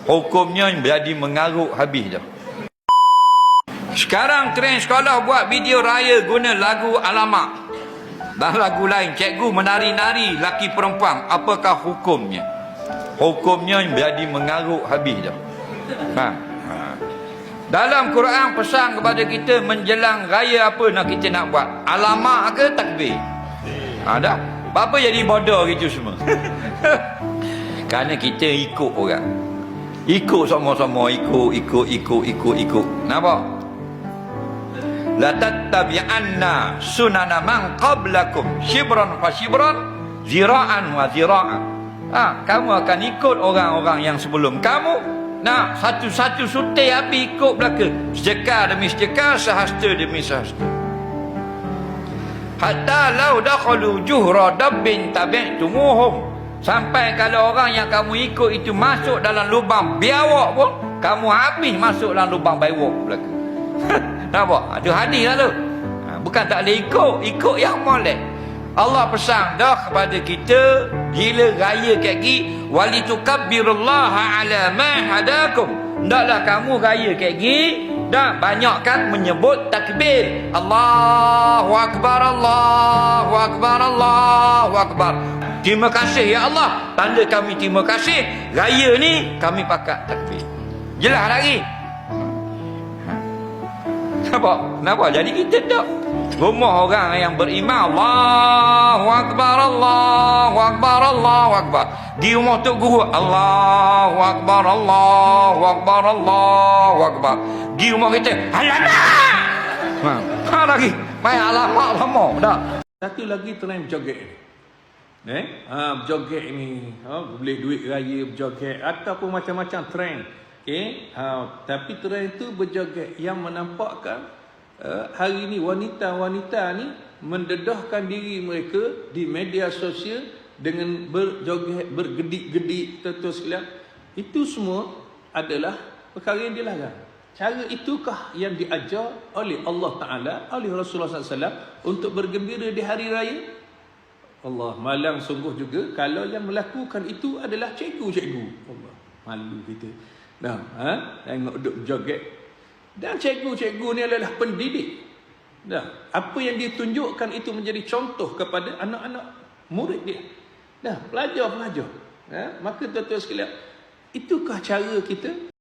Hukumnya jadi mengarut habis dah. Sekarang trend sekolah buat video raya guna lagu alamak dan lagu lain. Cikgu menari-nari laki perempuan. Apakah hukumnya? Hukumnya jadi mengarut habis dah. Dalam Quran pesan kepada kita menjelang raya apa nak kita nak buat? Alamak ke takbir? Dah. Apa jadi bodoh gitu semua? Kerana kita ikut orang. Ikut sama-sama, ikut. Nampak? La tattabi'anna sunana man qablakum shibran fa shibran, zira'an wa zira'an. Kamu akan ikut orang-orang yang sebelum kamu. Nah, satu-satu sutai habis ikut belaka. Sedekah demi sedekah, sehasta demi sehasta. Hatta law dakhalu juhra dabbin tabi'tumuhum. Sampai kalau orang yang kamu ikut itu masuk dalam lubang biawak pun, kamu habis masuk dalam lubang biawak belaka. Nampak? Itu hadis lah tu. Bukan tak boleh ikut yang molek. Allah pesan dah kepada kita bila raya kat gi walitukabbirullaha ala ma hadakum. Hendaklah kamu raya kat gi dan banyakkan menyebut takbir. Allahu akbar, Allahu akbar, Allahu akbar. Terima kasih ya Allah. Tanda kami terima kasih. Raya ni kami pakat takbir. Jelas lagi. Nampak? Jadi kita tak rumah orang yang beriman Allahu akbar, Allahu akbar, Allahu akbar. Di rumah tok guru Allahu akbar, Allahu akbar, Allahu akbar. Di rumah kita alamak. Lagi main alamak lama dah. Satu lagi trend berjoget ni. Berjoget ni, boleh duit raya berjoget ataupun macam-macam trend. Tapi trend itu berjoget yang menampakkan hari ini wanita-wanita ni mendedahkan diri mereka di media sosial dengan berjoget, bergedik-gedik, tuan-tuan sekalian. Itu semua adalah perkara yang dilarang. Cara itukah yang diajar oleh Allah Ta'ala, oleh Rasulullah SAW untuk bergembira di hari raya? Allah, malang sungguh juga kalau yang melakukan itu adalah cikgu-cikgu. Allah, malu kita. Tengok duk joget. Dan cikgu-cikgu ni adalah pendidik. Apa yang ditunjukkan itu menjadi contoh kepada anak-anak murid dia. Pelajar-pelajar. Maka tuan-tuan sekalian, itukah cara kita